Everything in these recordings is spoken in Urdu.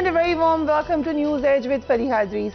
and a very warm welcome to News Edge with Fariha Idris.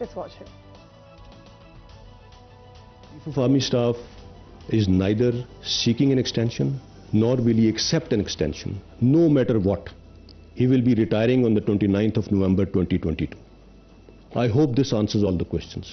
Let's watch it. Chief of Army Staff is neither seeking an extension nor will he accept an extension, no matter what. He will be retiring on the 29th of November 2022. I hope this answers all the questions.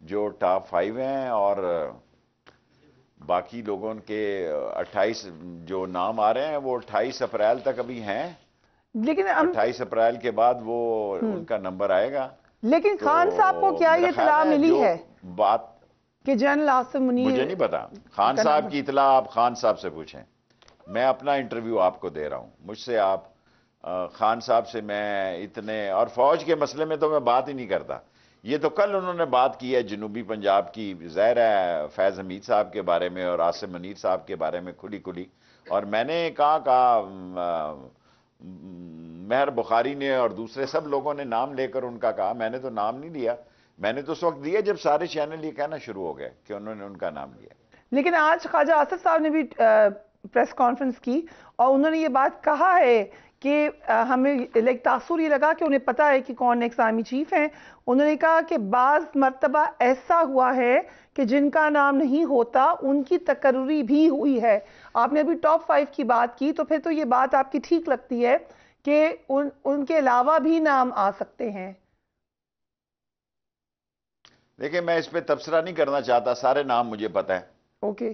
جو ٹاپ 5 ہیں، اور باقی لوگوں کے 28 جو نام آ رہے ہیں وہ 28 اپریل تک ابھی ہیں، لیکن 28 اپریل کے بعد وہ ان کا نمبر آئے گا. لیکن خان صاحب کو کیا یہ اطلاع ملی ہے بات کہ جنرل عاصم منیر؟ مجھے نہیں پتا، خان صاحب کی اطلاع آپ خان صاحب سے پوچھیں. میں اپنا انٹرویو آپ کو دے رہا ہوں، مجھ سے آپ خان صاحب سے میں اتنے، اور فوج کے مسئلے میں تو میں بات ہی نہیں کرتا. یہ تو کل انہوں نے بات کی ہے جنوبی پنجاب کی، ظاہر ہے فیض حمید صاحب کے بارے میں اور عاصم منیر صاحب کے بارے میں کھلی کھلی، اور میں نے کہا مہر بخاری نے اور دوسرے سب لوگوں نے نام لے کر ان کا کہا، میں نے تو نام نہیں لیا. میں نے تو اس وقت دیا جب سارے چینل یہ کہنا شروع ہو گئے کہ انہوں نے ان کا نام لیا. لیکن آج خواجہ آصف صاحب نے بھی پریس کانفرنس کی اور انہوں نے یہ بات کہا ہے کہ ہمیں تاثر یہ لگا کہ انہیں پتا ہے کہ کون نیکسٹ آرمی چیف ہیں. انہوں نے کہا کہ بعض مرتبہ ایسا ہوا ہے کہ جن کا نام نہیں ہوتا ان کی تقرری بھی ہوئی ہے. آپ نے ابھی ٹاپ 5 کی بات کی، تو پھر تو یہ بات آپ کی ٹھیک لگتی ہے کہ ان کے علاوہ بھی نام آ سکتے ہیں. دیکھیں میں اس پہ تبصرہ نہیں کرنا چاہتا، سارے نام مجھے پتہ ہیں. اوکے.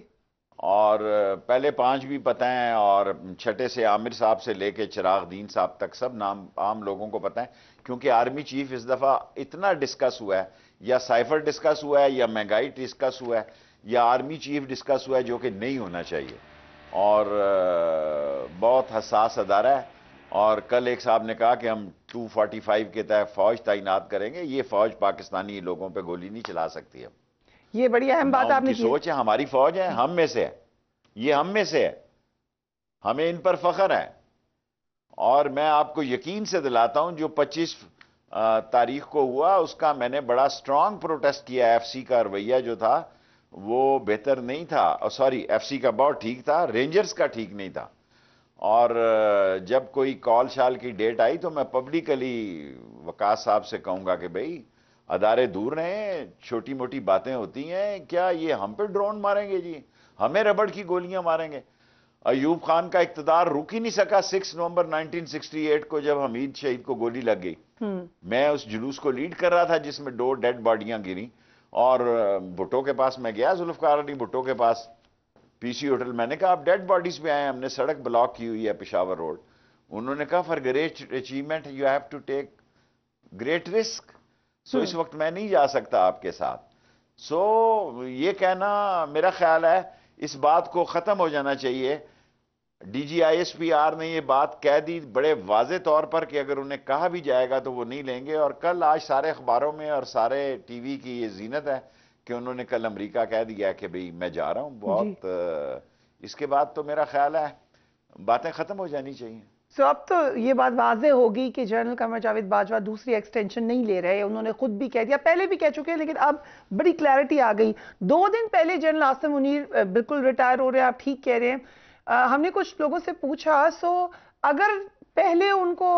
اور پہلے 5 بھی پتہ ہیں، اور چھٹے سے عامر صاحب سے لے کے چراغ دین صاحب تک سب نام عام لوگوں کو پتہ ہیں، کیونکہ آرمی چیف اس دفعہ اتنا ڈسکس ہوا ہے، یا سائفر ڈسکس ہوا ہے، یا مہنگائی ڈسکس ہوا ہے، یا آرمی چیف ڈسکس ہوا ہے، جو کہ نہیں ہونا چاہیے. اور بہت حساس ادارہ ہے. اور کل ایک صاحب نے کہا کہ ہم 245 کے تحت فوج تعینات کریں گے. یہ فوج پاکستانی لوگوں پہ گولی نہیں چلا سکتی. اب یہ بڑی اہم بات آپ نے کی. سوچ ہے ہماری فوج ہے، ہم میں سے ہے، یہ ہم میں سے ہے، ہمیں ان پر فخر ہے. اور میں آپ کو یقین سے دلاتا ہوں جو 25 تاریخ کو ہوا اس کا میں نے بڑا سٹرونگ پروٹیسٹ کیا. ایف سی کا رویہ جو تھا وہ بہتر نہیں تھا، سوری ایف سی کا بہت ٹھیک تھا، رینجرز کا ٹھیک نہیں تھا. اور جب کوئی کال شال کی ڈیٹ آئی تو میں پبلکلی وقاص صاحب سے کہوں گا کہ بھئی ادارے دور رہیں، چھوٹی موٹی باتیں ہوتی ہیں، کیا یہ ہم پہ ڈرون ماریں گے جی، ہمیں ربڑ کی گولیاں ماریں گے. ایوب خان کا اقتدار رک ہی نہیں سکا 6 نومبر 1968 کو جب حمید شہید کو گولی لگ گئی. میں اس جلوس کو لیڈ کر رہا تھا جس میں 2 ڈیڈ باڈیاں گریں، اور بھٹو کے پاس میں گیا، ذوالفقار علی بھٹو کے پاس پی سی ہوٹل. میں نے کہا آپ ڈیڈ باڈیز پہ آئے ہیں، ہم نے سڑک بلاک کی ہوئی ہے پشاور روڈ. انہوں نے کہا for great achievement you have to take great risk. So اس وقت میں نہیں جا سکتا آپ کے ساتھ. سو یہ کہنا میرا خیال ہے اس بات کو ختم ہو جانا چاہیے. D G I S P R نے یہ بات کہہ دی بڑے واضح طور پر کہ اگر انہیں کہا بھی جائے گا تو وہ نہیں لیں گے. اور کل آج سارے اخباروں میں اور سارے ٹی وی کی یہ زینت ہے کہ انہوں نے کل امریکہ کہہ دیا کہ بھئی میں جا رہا ہوں. بہت اس کے بعد تو میرا خیال ہے باتیں ختم ہو جانی چاہیے. سو اب تو یہ بات واضح ہوگی کہ جنرل قمر جاوید باجوہ دوسری ایکسٹینشن نہیں لے رہے. انہوں نے خود بھی کہہ دیا، پہلے بھی کہہ چکے ہیں، لیکن اب بڑی کلیئرٹی آ گئی. 2 دن پہلے جنرل عاصم منیر بالکل ریٹائر ہو رہے ہیں، آپ ٹھیک کہہ رہے ہیں. ہم نے کچھ لوگوں سے پوچھا، سو اگر پہلے ان کو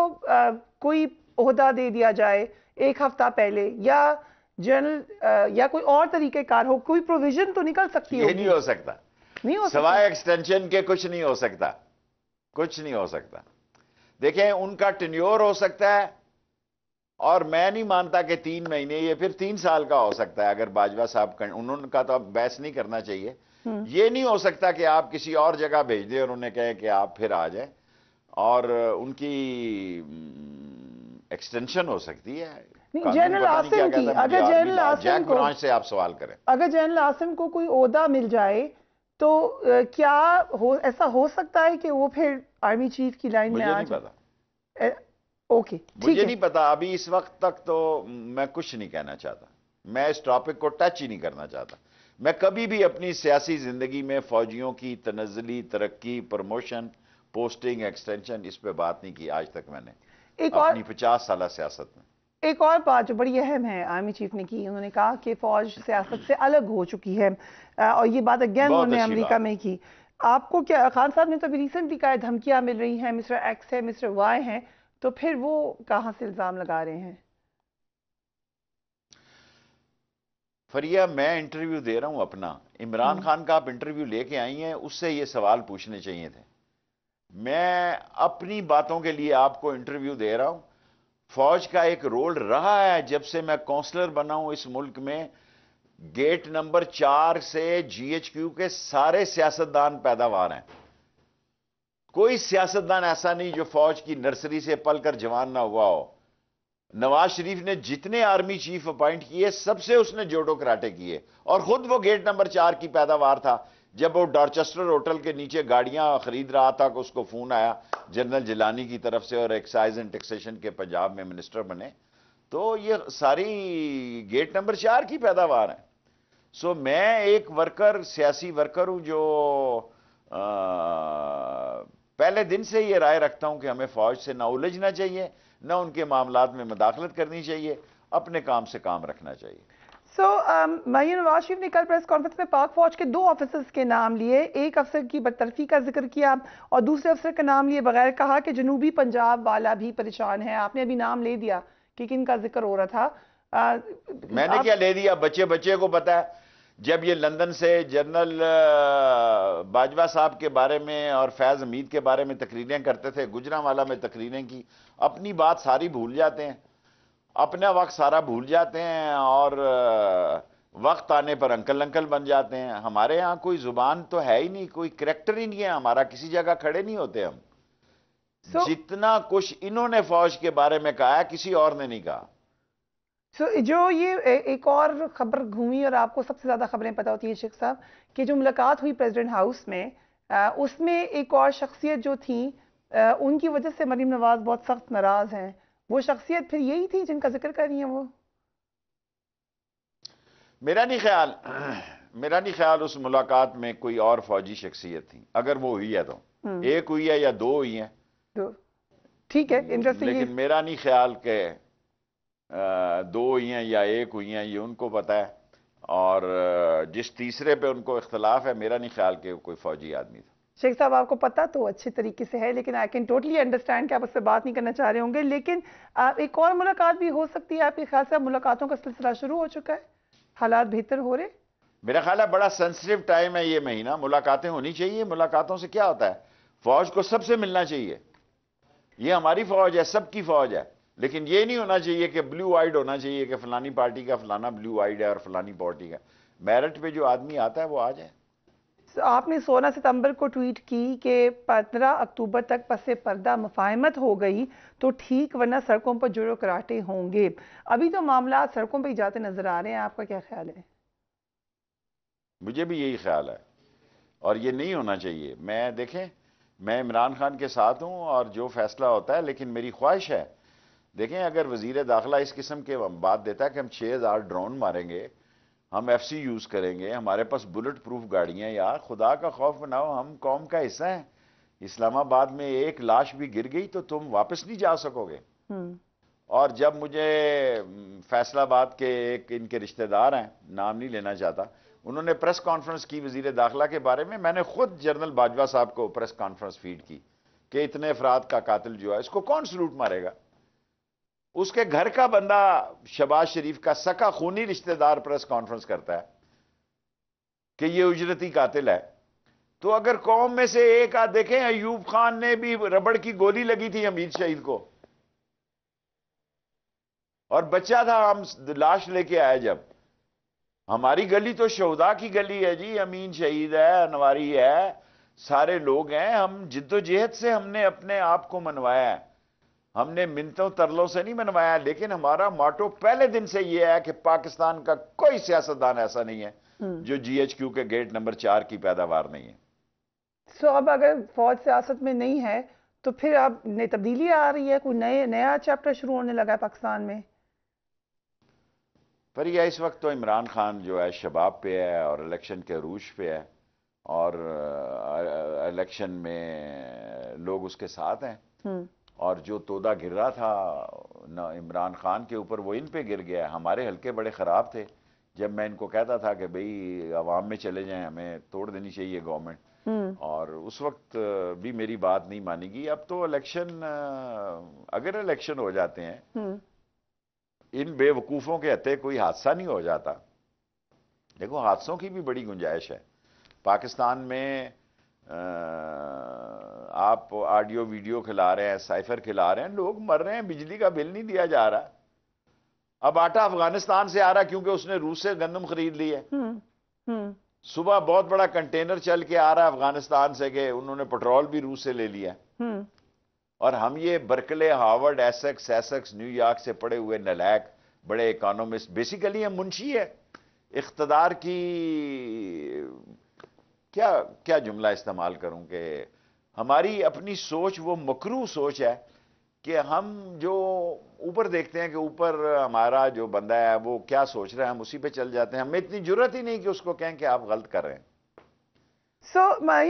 کوئی عہدہ دے دیا جائے 1 ہفتہ پہلے، یا جنرل یا کوئی اور طریقہ کار ہو، کوئی پروویژن تو نکل سکتی ہے؟ یہ نہیں ہو سکتا، نہیں ہو سکتا سوائے ایکسٹینشن کے کچھ نہیں ہو سکتا، کچھ نہیں ہو سکتا. دیکھیں ان کا ٹینیور ہو سکتا ہے، اور میں نہیں مانتا کہ 3 مہینے، یہ پھر 3 سال کا ہو سکتا ہے اگر باجوہ صاحب انہوں کا تو اب بحث نہیں کرنا چاہیے. یہ نہیں ہو سکتا کہ آپ کسی اور جگہ بھیج دیں اور انہیں کہیں کہ آپ پھر آ جائیں. اور ان کی ایکسٹینشن ہو سکتی ہے. جنرل عاصم کی، اگر جنرل عاصم کو، سے آپ سوال کریں، اگر جنرل عاصم کو کوئی عہدہ مل جائے تو کیا ایسا ہو سکتا ہے کہ وہ پھر آرمی چیف کی لائن میں آ جائے؟ مجھے نہیں پتا. اوکے مجھے نہیں پتا، ابھی اس وقت تک تو میں کچھ نہیں کہنا چاہتا. میں اس ٹاپک کو ٹچ ہی نہیں کرنا چاہتا. میں کبھی بھی اپنی سیاسی زندگی میں فوجیوں کی تنزلی، ترقی، پروموشن، پوسٹنگ، ایکسٹینشن اس پہ بات نہیں کی آج تک میں نے اپنی 50 سالہ سیاست میں. ایک اور بات جو بڑی اہم ہے آرمی چیف نے کی، انہوں نے کہا کہ فوج سیاست سے الگ ہو چکی ہے، اور یہ بات اگین انہوں نے امریکہ میں کی. آپ کو کیا، خان صاحب نے تو ابھی ریسنٹلی کہا دھمکیاں مل رہی ہیں، مسٹر ایکس ہے، مسٹر وائی ہیں، تو پھر وہ کہاں سے الزام لگا رہے ہیں؟ فریہ میں انٹرویو دے رہا ہوں اپنا. عمران خان کا آپ انٹرویو لے کے آئی ہیں، اس سے یہ سوال پوچھنے چاہیے تھے. میں اپنی باتوں کے لیے آپ کو انٹرویو دے رہا ہوں. فوج کا ایک رول رہا ہے جب سے میں کونسلر بنا ہوں اس ملک میں، گیٹ نمبر 4 سے جی ایچ کیو کے سارے سیاستدان پیداوار ہیں. کوئی سیاستدان ایسا نہیں جو فوج کی نرسری سے پل کر جوان نہ ہوا ہو. نواز شریف نے جتنے آرمی چیف اپائنٹ کیے سب سے اس نے جوڈو کراٹے کیے, اور خود وہ گیٹ نمبر 4 کی پیداوار تھا. جب وہ ڈارچسٹر ہوٹل کے نیچے گاڑیاں خرید رہا تھا کہ اس کو فون آیا جنرل جیلانی کی طرف سے, اور ایکسائز اینڈ ٹیکسیشن کے پنجاب میں منسٹر بنے, تو یہ ساری گیٹ نمبر 4 کی پیداوار ہیں. سو میں ایک ورکر, سیاسی ورکر ہوں جو پہلے دن سے یہ رائے رکھتا ہوں کہ ہمیں فوج سے نہ الجھنا چاہیے, نہ ان کے معاملات میں مداخلت کرنی چاہیے, اپنے کام سے کام رکھنا چاہیے. مہین نواز شریف نے کل پریس کانفرنس میں پاک فوج کے 2 آفیسرز کے نام لیے, ایک افسر کی برطرفی کا ذکر کیا اور دوسرے افسر کا نام لیے بغیر کہا کہ جنوبی پنجاب والا بھی پریشان ہے. آپ نے ابھی نام لے دیا کہ کن کا ذکر ہو رہا تھا. میں نے کیا لے دیا, بچے کو پتا ہے. جب یہ لندن سے جنرل باجوہ صاحب کے بارے میں اور فیض حمید کے بارے میں تقریریں کرتے تھے, گجرانوالہ میں تقریریں کی, اپنی بات ساری بھول جاتے ہیں, اپنا وقت سارا بھول جاتے ہیں, اور وقت آنے پر انکل بن جاتے ہیں. ہمارے ہاں کوئی زبان تو ہے ہی نہیں, کوئی کریکٹر ہی نہیں ہے ہمارا, کسی جگہ کھڑے نہیں ہوتے ہم. جتنا کچھ انہوں نے فوج کے بارے میں کہا ہے کسی اور نے نہیں کہا. جو یہ ایک اور خبر گھومی, اور آپ کو سب سے زیادہ خبریں پتہ ہوتی ہیں شیخ صاحب, کہ جو ملاقات ہوئی پریزیڈنٹ ہاؤس میں, اس میں ایک اور شخصیت جو تھی ان کی وجہ سے مریم نواز بہت سخت ناراض ہیں. وہ شخصیت پھر یہی تھی جن کا ذکر کر رہی ہیں وہ؟ میرا نہیں خیال اس ملاقات میں کوئی اور فوجی شخصیت تھی. اگر وہ ہوئی ہے تو ایک ہوئی ہے یا 2 ہوئی ہیں, ٹھیک ہے, انٹرسٹنگ. لیکن میرا نہیں خیال کہ 2 ہوئی ہیں یا 1 ہوئی ہیں, یہ ان کو پتا ہے. اور جس تیسرے پہ ان کو اختلاف ہے, میرا نہیں خیال کہ کوئی فوجی آدمی تھا. شیخ صاحب آپ کو پتا تو اچھے طریقے سے ہے, لیکن آئی کین ٹوٹلی انڈرسٹینڈ کہ آپ اس پہ بات نہیں کرنا چاہ رہے ہوں گے, لیکن ایک اور ملاقات بھی ہو سکتی ہے. آپ کے خیال سے ملاقاتوں کا سلسلہ شروع ہو چکا ہے, حالات بہتر ہو رہے؟ میرا خیال ہے بڑا سینسٹیو ٹائم ہے یہ مہینہ, ملاقاتیں ہونی چاہیے. ملاقاتوں سے کیا ہوتا ہے, فوج کو سب سے ملنا چاہیے. یہ ہماری فوج ہے, سب کی فوج ہے, لیکن یہ نہیں ہونا چاہیے کہ بلیو آئیڈ ہونا چاہیے کہ فلانی پارٹی کا فلانا بلیو آئیڈ ہے اور فلانی پارٹی کا. میرٹ پہ جو آدمی آتا ہے وہ آ جائے. آپ نے 16 ستمبر کو ٹویٹ کی کہ 15 اکتوبر تک پس پردہ مفاہمت ہو گئی تو ٹھیک, ورنہ سڑکوں پر جوڑو کراٹے ہوں گے. ابھی تو معاملات سڑکوں پہ ہی جاتے نظر آ رہے ہیں, آپ کا کیا خیال ہے؟ مجھے بھی یہی خیال ہے, اور یہ نہیں ہونا چاہیے. دیکھیں میں عمران خان کے ساتھ ہوں اور جو فیصلہ ہوتا ہے, لیکن میری خواہش ہے, دیکھیں اگر وزیر داخلہ اس قسم کے بات دیتا ہے کہ ہم 6000 ڈرون ماریں گے, ہم ایف سی یوز کریں گے, ہمارے پاس بلٹ پروف گاڑیاں, یار خدا کا خوف بناؤ, ہم قوم کا حصہ ہیں. اسلام آباد میں ایک لاش بھی گر گئی تو تم واپس نہیں جا سکو گے. اور جب مجھے فیصل آباد کے ایک ان کے رشتہ دار ہیں, نام نہیں لینا چاہتا, انہوں نے پریس کانفرنس کی وزیر داخلہ کے بارے میں نے خود جنرل باجوہ صاحب کو پریس کانفرنس فیڈ کی کہ اتنے افراد کا قاتل جو ہے اس کو کون سلوٹ مارے گا. اس کے گھر کا بندہ شہباز شریف کا سکا خونی رشتہ دار پریس کانفرنس کرتا ہے کہ یہ اجرتی قاتل ہے. تو اگر قوم میں سے ایک آدھ دیکھیں, ایوب خان نے بھی ربڑ کی گولی لگی تھی حمید شہید کو, اور بچہ تھا, ہم لاش لے کے آئے جب. ہماری گلی تو شہداء کی گلی ہے جی, امین شہید ہے, انواری ہے, سارے لوگ ہیں. ہم جد و جہد سے ہم نے اپنے آپ کو منوایا ہے, ہم نے منتوں ترلوں سے نہیں منوایا. لیکن ہمارا ماٹو پہلے دن سے یہ ہے کہ پاکستان کا کوئی سیاستدان ایسا نہیں ہے جو جی ایچ کیو کے گیٹ نمبر 4 کی پیداوار نہیں ہے. اب اگر فوج سیاست میں نہیں ہے تو پھر اب نئی تبدیلی آ رہی ہے, کوئی نیا چیپٹر شروع ہونے لگا ہے پاکستان میں؟ پر یہ اس وقت تو عمران خان جو ہے شباب پہ ہے اور الیکشن کے عروج پہ ہے, اور الیکشن میں لوگ اس کے ساتھ ہیں, اور جو تودا گر رہا تھا عمران خان کے اوپر وہ ان پہ گر گیا. ہمارے حلقے بڑے خراب تھے, جب میں ان کو کہتا تھا کہ بھئی عوام میں چلے جائیں, ہمیں توڑ دینی چاہیے گورنمنٹ, اور اس وقت بھی میری بات نہیں مانی گئی. اب تو الیکشن, اگر الیکشن ہو جاتے ہیں, ان بے وقوفوں کے ہتے کوئی حادثہ نہیں ہو جاتا. دیکھو حادثوں کی بھی بڑی گنجائش ہے پاکستان میں. آپ آڈیو ویڈیو کھلا رہے ہیں, سائفر کھلا رہے ہیں, لوگ مر رہے ہیں, بجلی کا بل نہیں دیا جا رہا. اب آٹا افغانستان سے آ رہا کیونکہ اس نے روس سے گندم خرید لی ہے. صبح بہت بڑا کنٹینر چل کے آ رہا ہے افغانستان سے کہ انہوں نے پٹرول بھی روس سے لے لیا ہے. اور ہم یہ Berkeley, Harvard, Essex, new York سے پڑے ہوئے نلائق بڑے اکانومسٹ، بیسیکلی ہم منشی ہے اقتدار کی. کیا جملہ استعمال کروں کہ ہماری اپنی سوچ وہ مکروہ سوچ ہے کہ ہم جو اوپر دیکھتے ہیں کہ اوپر ہمارا جو بندہ ہے وہ کیا سوچ رہا ہے، ہم اسی پہ چل جاتے ہیں. ہمیں اتنی ضرورت ہی نہیں کہ اس کو کہیں کہ آپ غلط کر رہے ہیں.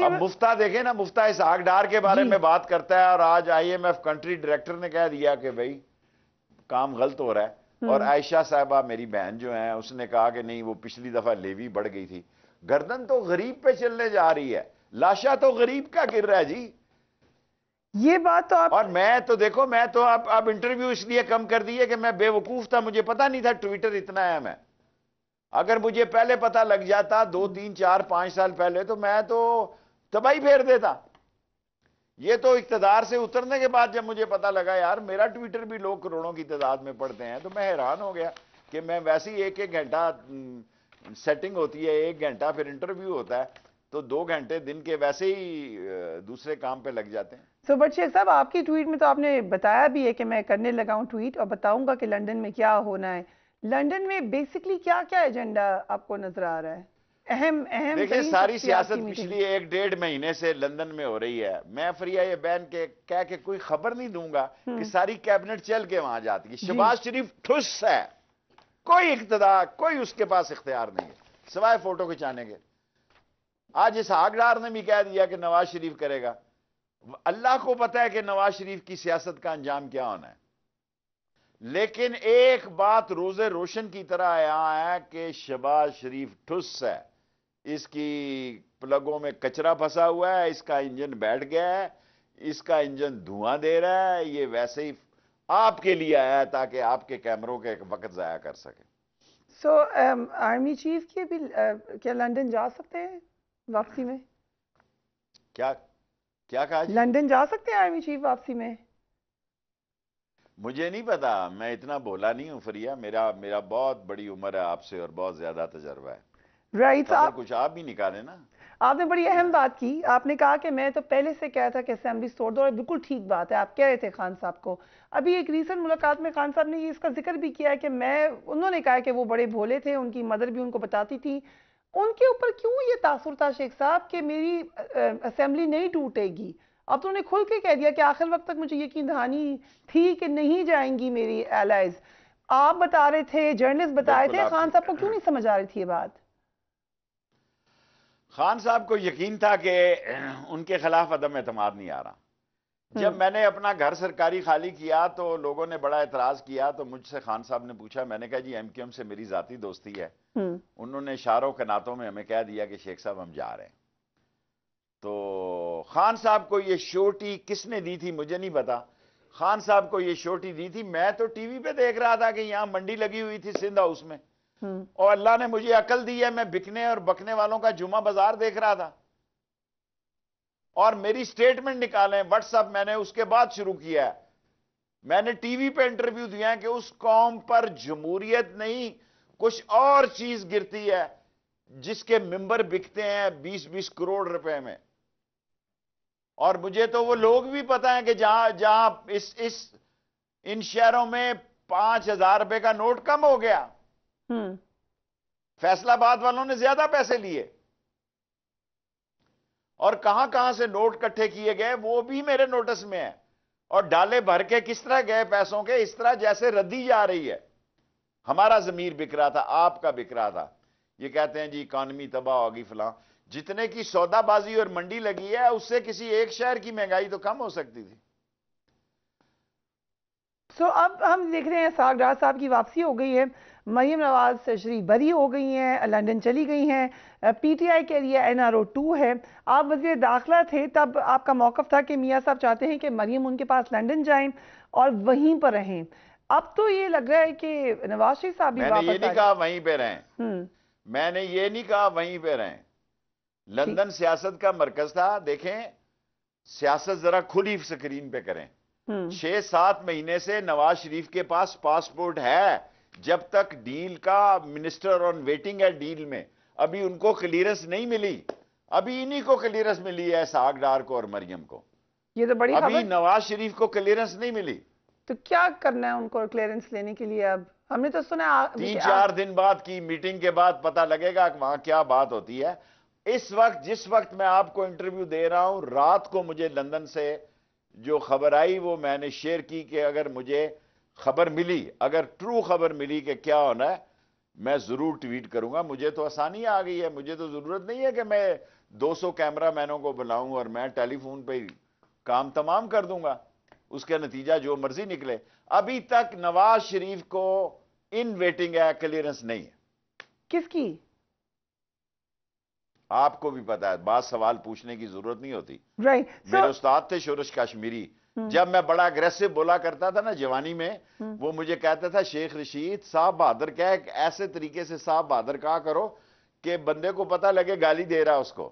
اب مفتہ دیکھیں نا، مفتہ اسحاق ڈار کے بارے میں بات کرتا ہے اور آج I M F country director نے کہہ دیا کہ بھائی کام غلط ہو رہا ہے. اور عائشہ صاحبہ میری بہن جو ہیں اس نے کہا کہ نہیں وہ پچھلی دفعہ لیوی بڑھ گئی تھی. گردن تو غریب پہ چلنے جا رہی ہے، لاشا تو غریب کا گر رہا ہے جی. یہ بات تو آپ، اور میں تو دیکھو، میں تو اب انٹرویو اس لیے کم کر دی ہے کہ میں بے وقوف تھا، مجھے پتا نہیں تھا ٹویٹر اتنا اہم ہے. اگر مجھے پہلے پتا لگ جاتا 2 3 4 5 سال پہلے تو میں تو تباہی پھیر دیتا. یہ تو اقتدار سے اترنے کے بعد جب مجھے پتا لگا یار میرا ٹویٹر بھی لوگ کروڑوں کی تعداد میں پڑھتے ہیں تو میں حیران ہو گیا کہ میں ویسے ہی 1 گھنٹہ سیٹنگ ہوتی ہے، 1 گھنٹہ پھر انٹرویو ہوتا ہے تو 2 گھنٹے دن کے ویسے ہی دوسرے کام پہ لگ جاتے ہیں. بٹ شیخ صاحب آپ کی ٹویٹ میں تو آپ نے بتایا بھی ہے کہ میں کرنے لگا ہوں ٹویٹ اور بتاؤں گا کہ لندن میں کیا ہونا ہے. لندن میں بیسکلی کیا ایجنڈا آپ کو نظر آ رہا ہے؟ اہم دیکھیں ساری سیاست پچھلی 1-1.5 مہینے سے لندن میں ہو رہی ہے. میں فریہ یہ بین کے کہہ کے کوئی خبر نہیں دوں گا کہ ساری کیبنٹ چل کے وہاں جاتی ہے. شہباز شریف ٹھس ہے، کوئی اقتدار، کوئی اس کے پاس اختیار نہیں ہے سوائے فوٹو کھچانے کے. آج اسحاق ڈار نے بھی کہہ دیا کہ نواز شریف کرے گا. اللہ کو پتا ہے کہ نواز شریف کی سیاست کا انجام کیا ہونا ہے، لیکن ایک بات روزے روشن کی طرح یہاں ہے کہ شہباز شریف ٹھس ہے. اس کی پلگوں میں کچرا پھنسا ہوا ہے، اس کا انجن بیٹھ گیا ہے، اس کا انجن دھواں دے رہا ہے. یہ ویسے ہی آپ کے لیے آیا ہے تاکہ آپ کے کیمروں کے وقت ضائع کر سکے. آرمی چیف کے بھی کیا لندن جا سکتے ہیں واپسی میں؟ کیا کہا جی؟ لندن جا سکتے ہیں آرمی چیف واپسی میں؟ مجھے نہیں پتا، میں اتنا بولا نہیں ہوں فریہ. میرا بہت بڑی عمر ہے آپ سے اور بہت زیادہ تجربہ ہے. رائٹ، کچھ آپ بھی نکالیں نا. آپ نے بڑی اہم بات کی. آپ نے کہا کہ میں تو پہلے سے کہا تھا کہ اسمبلی توڑ دو، اور بالکل ٹھیک بات ہے، آپ کہہ رہے تھے خان صاحب کو. ابھی ایک ریسنٹ ملاقات میں خان صاحب نے اس کا ذکر بھی کیا ہے کہ انہوں نے کہا کہ وہ بڑے بھولے تھے، ان کی مدر بھی ان کو بتاتی تھی. ان کے اوپر کیوں یہ تاثر تھا شیخ صاحب کہ میری اسمبلی نہیں ٹوٹے گی؟ اب تو انہیں کھل کے کہہ دیا کہ آخر وقت تک مجھے یقین دہانی تھی کہ نہیں جائیں گی میری ایلائز. آپ بتا رہے تھے، جرنلسٹ بتا رہے تھے، خان صاحب کو کیوں نہیں سمجھ آ رہی تھی یہ بات؟ خان صاحب کو یقین تھا کہ ان کے خلاف عدم اعتماد نہیں آ رہا. جب میں نے اپنا گھر سرکاری خالی کیا تو لوگوں نے بڑا اعتراض کیا تو مجھ سے خان صاحب نے پوچھا. میں نے کہا جی ایم کیو ایم سے میری ذاتی دوستی ہے. انہوں نے اشاروں کناتوں میں ہمیں کہہ دیا کہ شیخ صاحب ہم جا رہے ہیں. تو خان صاحب کو یہ شوٹی کس نے دی تھی مجھے نہیں پتا. خان صاحب کو یہ شوٹی دی تھی، میں تو ٹی وی پہ دیکھ رہا تھا کہ یہاں منڈی لگی ہوئی تھی سندھ ہاؤس میں، اور اللہ نے مجھے عقل دی ہے، میں بکنے اور بکنے والوں کا جمعہ بازار دیکھ رہا تھا اور میری سٹیٹمنٹ نکالیں واٹس اپ میں نے اس کے بعد شروع کیا ہے. میں نے ٹی وی پہ انٹرویو دیا ہے کہ اس قوم پر جمہوریت نہیں کچھ اور چیز گرتی ہے جس کے ممبر بکتے ہیں 20-20 کروڑ روپے میں. اور مجھے تو وہ لوگ بھی پتہ ہیں کہ جہاں ان شہروں میں 5,000 روپے کا نوٹ کم ہو گیا، فیصل آباد والوں نے زیادہ پیسے لیے، اور کہاں کہاں سے نوٹ کٹھے کیے گئے وہ بھی میرے نوٹس میں ہے. اور ڈالے بھر کے کس طرح گئے پیسوں کے، اس طرح جیسے ردی جا رہی ہے. ہمارا ضمیر بک رہا تھا، آپ کا بک رہا تھا. یہ کہتے ہیں جی اکانومی تباہ ہوگی فلاں، جتنے کی سودا بازی اور منڈی لگی ہے اس سے کسی ایک شہر کی مہنگائی تو کم ہو سکتی تھی. اب ہم دیکھ رہے ہیں اسحاق ڈار صاحب کی واپسی ہو گئی ہے، مریم نواز شریف بری ہو گئی ہیں، لندن چلی گئی ہیں، پی ٹی آئی کے لیے NRO 2 ہے. آپ وزیر داخلہ تھے، تب آپ کا موقف تھا کہ میاں صاحب چاہتے ہیں کہ مریم ان کے پاس لندن جائیں اور وہیں پر رہیں. اب تو یہ لگ رہا ہے کہ نواز شریف صاحب بھی میں نے یہ نہیں کہا وہیں پہ رہیں، میں نے یہ نہیں کہا وہیں پہ رہیں. لندن سیاست کا مرکز تھا. دیکھیں سیاست ذرا کھلی سکرین پہ کریں. 6-7 مہینے سے نواز شریف کے پاس پاسپورٹ ہے، جب تک ڈیل کا منسٹر آن ویٹنگ ہے ڈیل میں، ابھی ان کو کلیئرنس نہیں ملی، ابھی انہی کو کلیئرنس ملی ہے، اسحاق ڈار کو اور مریم کو، یہ تو بڑی ابھی خبر. نواز شریف کو کلیئرنس نہیں ملی. تو کیا کرنا ہے ان کو کلیئرنس لینے کے لیے؟ اب ہم نے تو سنا 3-4 دن بعد کی میٹنگ کے بعد پتہ لگے گا کہ وہاں کیا بات ہوتی ہے. اس وقت جس وقت میں آپ کو انٹرویو دے رہا ہوں، رات کو مجھے لندن سے جو خبر آئی وہ میں نے شیئر کی کہ اگر مجھے خبر ملی، اگر ٹرو خبر ملی کہ کیا ہونا ہے، میں ضرور ٹویٹ کروں گا. مجھے تو آسانی آ گئی ہے، مجھے تو ضرورت نہیں ہے کہ میں 200 کیمرہ مینوں کو بلاؤں اور میں ٹیلی فون پہ کام تمام کر دوں گا، اس کا نتیجہ جو مرضی نکلے. ابھی تک نواز شریف کو ان ویٹنگ ہے، کلیئرنس نہیں ہے. کس کی؟ آپ کو بھی پتا ہے، بعض سوال پوچھنے کی ضرورت نہیں ہوتی. رائٹ. میرے استاد تھے شورش کشمیری، جب میں بڑا اگریسو بولا کرتا تھا نا جوانی میں، وہ مجھے کہتا تھا شیخ رشید صاحب بہادر کیا ہے، ایسے طریقے سے صاحب بہادر کہا کرو کہ بندے کو پتہ لگے گالی دے رہا اس کو.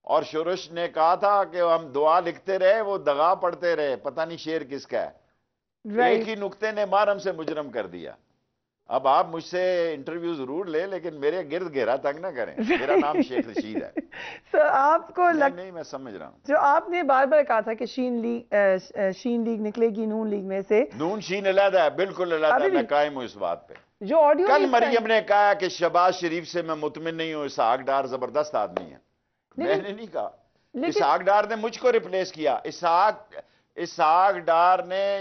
اور شورش نے کہا تھا کہ ہم دعا لکھتے رہے، وہ دغا پڑھتے رہے، پتہ نہیں شعر کس کا ہے. ایک ہی نقطے نے مار ہم سے مجرم کر دیا. اب آپ مجھ سے انٹرویو ضرور لے، لیکن میرے گرد گھیرا تنگ نہ کریں. میرا نام شیخ رشید ہے. سو آپ کو نہیں میں سمجھ رہا ہوں. جو آپ نے بار بار کہا تھا کہ شین لیگ نکلے گی نون لیگ میں سے، نون شین علیحدہ ہے، بالکل علیحدہ ہے، میں قائم ہوں اس بات پہ. جو آڈیو کل مریم نے کہا کہ شہباز شریف سے میں مطمئن نہیں ہوں، اسحاق ڈار زبردست آدمی ہے. میں نے نہیں کہا. اسحاق ڈار نے مجھ کو ریپلیس کیا. اسحاق ڈار نے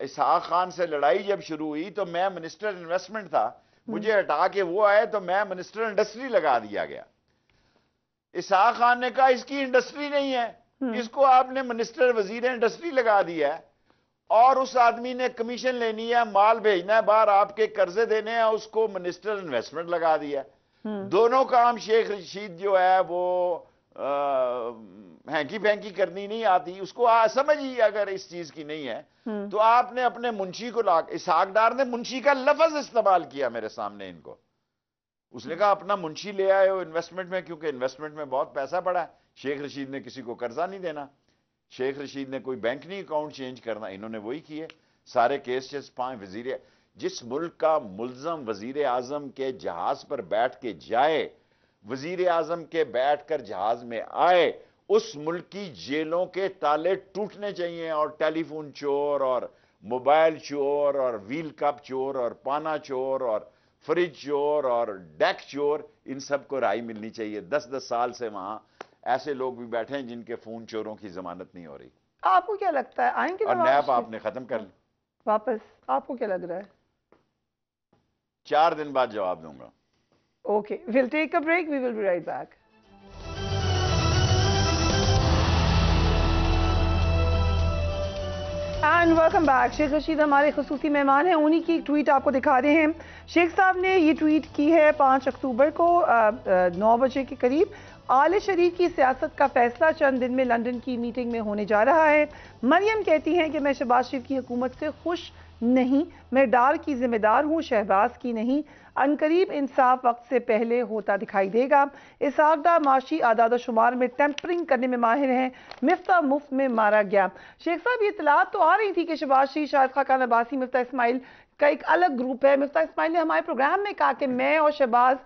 اسحاق خان سے لڑائی جب شروع ہوئی تو میں منسٹر انویسٹمنٹ تھا، مجھے ہٹا کے وہ آئے تو میں منسٹر انڈسٹری لگا دیا گیا. اسحاق خان نے کہا اس کی انڈسٹری نہیں ہے، اس کو آپ نے منسٹر وزیر انڈسٹری لگا دیا ہے، اور اس آدمی نے کمیشن لینی ہے، مال بھیجنا ہے باہر، آپ کے قرضے دینے ہیں، اس کو منسٹر انویسٹمنٹ لگا دیا. دونوں کام شیخ رشید جو ہے وہ ہینکی پھینکی کرنی نہیں آتی، اس کو سمجھ ہی اگر اس چیز کی نہیں ہے تو آپ نے اپنے منشی کو اسحاق ڈار نے منشی کا لفظ استعمال کیا میرے سامنے ان کو. اس نے کہا اپنا منشی لے آئے ہو انویسٹمنٹ میں، کیونکہ انویسٹمنٹ میں بہت پیسہ پڑا ہے. شیخ رشید نے کسی کو قرضہ نہیں دینا، شیخ رشید نے کوئی بینک نہیں اکاؤنٹ چینج کرنا، انہوں نے وہی کیے. سارے کیس 5 وزیر، جس ملک کا ملزم وزیر اعظم کے جہاز پر بیٹھ کے جائے، وزیر اعظم کے بیٹھ کر جہاز میں آئے، اس ملک کی جیلوں کے تالے ٹوٹنے چاہیے. اور ٹیلی فون چور اور موبائل چور اور ویل کپ چور اور پانا چور اور فریج چور اور ڈیک چور، ان سب کو رہائی ملنی چاہیے. 10 سال سے وہاں ایسے لوگ بھی بیٹھے ہیں جن کے فون چوروں کی ضمانت نہیں ہو رہی. آپ کو کیا لگتا ہے آئیں گے اور نیب آپ نے ختم کر لی واپس؟ آپ کو کیا لگ رہا ہے؟ 4 دن بعد جواب دوں گا. Okay, we'll take a break. We will be right back. And welcome back. Sheikh Rashid ہمارے خصوصی مہمان ہیں، انہی کی ایک ٹویٹ آپ کو دکھا رہے ہیں. شیخ صاحب نے یہ ٹویٹ کی ہے 5 اکتوبر کو 9 بجے کے قریب. آل شریف کی سیاست کا فیصلہ چند دن میں لندن کی میٹنگ میں ہونے جا رہا ہے. مریم کہتی ہیں کہ میں شہباز شریف کی حکومت سے خوش نہیں، میں ڈار کی ذمہ دار ہوں، شہباز کی نہیں. عنقریب انصاف وقت سے پہلے ہوتا دکھائی دے گا. اسحاق ڈار معاشی اعداد و شمار میں ٹیمپرنگ کرنے میں ماہر ہیں، مفتاح مفت میں مارا گیا. شیخ صاحب یہ اطلاعات تو آ رہی تھی کہ شہباز شریف، شاہد خاقان عباسی، مفتاح اسماعیل کا ایک الگ گروپ ہے. مفتاح اسماعیل نے ہمارے پروگرام میں کہا کہ میں اور شہباز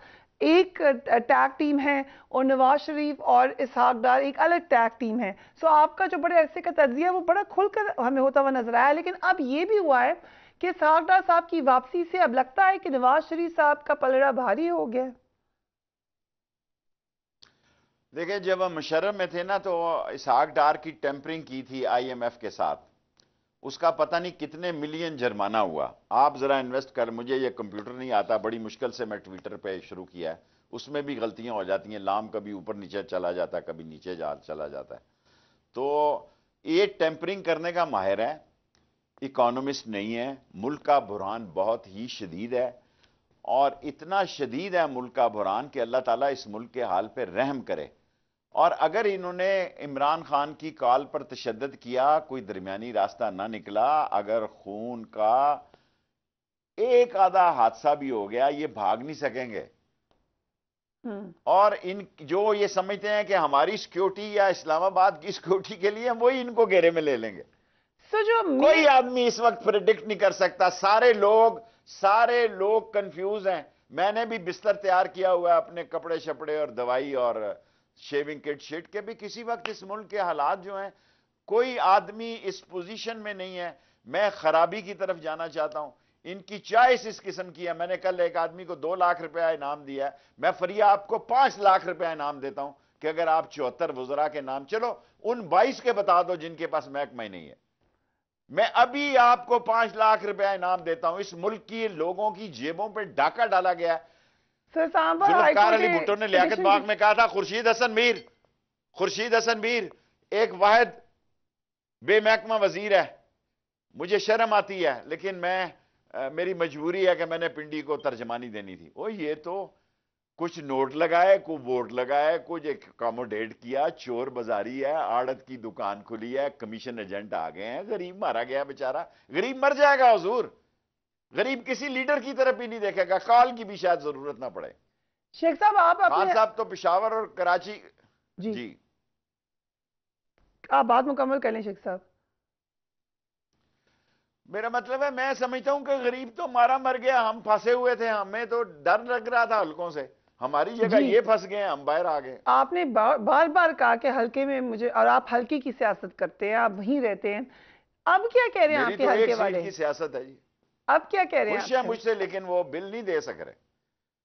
ایک ٹیگ ٹیم ہے اور نواز شریف اور اسحاق ڈار ایک الگ ٹیگ ٹیم ہے. سو آپ کا جو بڑے عرصے کا تجزیہ وہ بڑا کھل کر ہمیں ہوتا ہوا نظر آیا. لیکن اب یہ بھی ہوا ہے کہ اسحاق ڈار صاحب کی واپسی سے اب لگتا ہے کہ نواز شریف صاحب کا پلڑا بھاری ہو گیا. دیکھیں جب ہم مشرف میں تھے نا تو اسحاق ڈار کی ٹیمپرنگ کی تھی IMF کے ساتھ، اس کا پتہ نہیں کتنے ملین جرمانہ ہوا. آپ ذرا انویسٹ کر، مجھے یہ کمپیوٹر نہیں آتا، بڑی مشکل سے میں ٹویٹر پہ شروع کیا ہے، اس میں بھی غلطیاں ہو جاتی ہیں، لام کبھی اوپر نیچے چلا جاتا ہے، کبھی نیچے چلا جاتا ہے. تو یہ ٹیمپرنگ کرنے کا ماہر ہے، اکانومسٹ نہیں ہے. ملک کا بحران بہت ہی شدید ہے، اور اتنا شدید ہے ملک کا بحران کہ اللہ تعالیٰ اس ملک کے حال پہ رحم کرے. اور اگر انہوں نے عمران خان کی کال پر تشدد کیا، کوئی درمیانی راستہ نہ نکلا، اگر خون کا ایک آدھا حادثہ بھی ہو گیا، یہ بھاگ نہیں سکیں گے. اور ان جو یہ سمجھتے ہیں کہ ہماری سیکیورٹی یا اسلام آباد کی سیکیورٹی کے لیے وہی ان کو گھیرے میں لے لیں گے. کوئی آدمی اس وقت پریڈکٹ نہیں کر سکتا. سارے لوگ کنفیوز ہیں. میں نے بھی بستر تیار کیا ہوا ہے اپنے کپڑے شپڑے اور دوائی اور شیونگ کٹ شٹ کے بھی. کسی وقت اس ملک کے حالات جو ہیں, کوئی آدمی اس پوزیشن میں نہیں ہے. میں خرابی کی طرف جانا چاہتا ہوں. ان کی چوائس اس قسم کی ہے. میں نے کل ایک آدمی کو 2 لاکھ روپیہ انعام دیا ہے. میں فریہ آپ کو 5 لاکھ روپیہ انعام دیتا ہوں کہ اگر آپ 74 وزراء کے نام, چلو ان 22 کے بتا دو جن کے پاس محکمہ ہی نہیں ہے, میں ابھی آپ کو 5 لاکھ روپیہ انعام دیتا ہوں. اس ملک کی لوگوں کی جیبوں پہ ڈاکہ ڈالا گیا ہے. ذوالفقار علی بھٹو نے لیاقت باغ میں کہا تھا خورشید حسن میر ایک واحد بے محکمہ وزیر ہے. مجھے شرم آتی ہے لیکن میری مجبوری ہے کہ میں نے پنڈی کو ترجمانی دینی تھی. یہ تو کچھ نوٹ لگائے, کوئی ووٹ لگائے, کچھ اکاموڈیٹ کیا, چور بازاری ہے, آڑت کی دکان کھلی ہے, کمیشن ایجنٹ آ گئے ہیں, غریب مارا گیا بیچارہ. غریب مر جائے گا حضور. غریب کسی لیڈر کی طرف بھی نہیں دیکھے گا, کال کی بھی شاید ضرورت نہ پڑے. شیخ صاحب آپ خان صاحب تو پشاور اور کراچی. جی آپ بات مکمل کر لیں شیخ صاحب. میرا مطلب ہے میں سمجھتا ہوں کہ غریب تو مارا مر گیا. ہم پھنسے ہوئے تھے, ہمیں تو ڈر لگ رہا تھا حلقوں سے. ہماری جگہ یہ پھنس گئے, ہم باہر آ گئے. آپ نے بار بار کہا کہ حلقے میں مجھے, اور آپ حلقے کی سیاست کرتے ہیں, آپ وہیں رہتے ہیں. اب کیا کہہ رہے ہیں آپ کے حلقے والے؟ میری تو ایک سیٹ کی سیاست ہے جی. اب کیا کہہ رہے ہیں؟ خوش ہیں مجھ سے لیکن وہ بل نہیں دے سک رہے,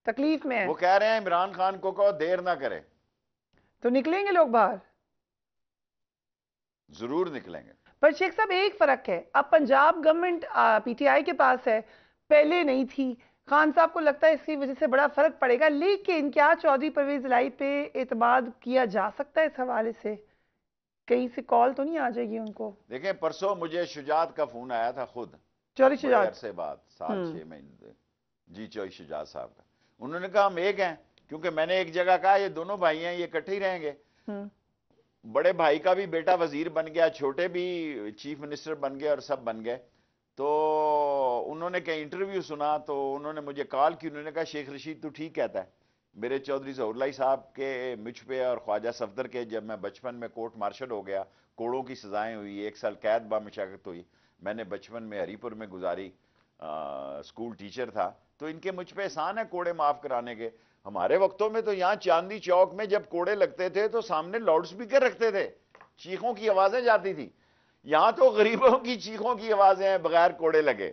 تکلیف میں. وہ کہہ رہے ہیں عمران خان کو کہو دیر نہ کرے. تو نکلیں گے لوگ باہر؟ ضرور نکلیں گے. پر شیخ صاحب ایک فرق ہے, اب Punjab government P T I کے پاس ہے, پہلے نہیں تھی. خان صاحب کو لگتا ہے اس کی وجہ سے بڑا فرق پڑے گا, لیکن کیا چودھری پرویز الہی پہ اعتماد کیا جا سکتا ہے اس حوالے سے؟ کہیں سے کال تو نہیں آ جائے گی ان کو؟ دیکھیں پرسوں مجھے شجاعت کا فون آیا تھا, خود چودھری شجاعت سے بات 7-6 مہینے. جی چودھری شجاعت صاحب کا. انہوں نے کہا ہم ایک ہیں, کیونکہ میں نے ایک جگہ کہا یہ دونوں بھائی ہیں, یہ اکٹھے ہی رہیں گے. بڑے بھائی کا بھی بیٹا وزیر بن گیا, چھوٹے بھی چیف منسٹر بن گئے اور سب بن گئے. تو انہوں نے کہیں انٹرویو سنا تو انہوں نے مجھے کال کی. انہوں نے کہا شیخ رشید تو ٹھیک کہتا ہے. میرے چودھری ظہور الہی صاحب کے مجھ پہ اور خواجہ صفدر کے, جب میں بچپن میں کورٹ مارشل ہو گیا, کوڑوں کی سزائیں ہوئی, 1 سال قید بامشقت ہوئی, میں نے بچپن میں ہری پور میں گزاری, اسکول ٹیچر تھا, تو ان کے مجھ پہ احسان ہے کوڑے معاف کرانے کے. ہمارے وقتوں میں تو یہاں چاندنی چوک میں جب کوڑے لگتے تھے تو سامنے لاؤڈ سپیکر رکھتے تھے, چیخوں کی آوازیں جاتی تھی. یہاں تو غریبوں کی چیخوں کی آوازیں ہیں بغیر کوڑے لگے.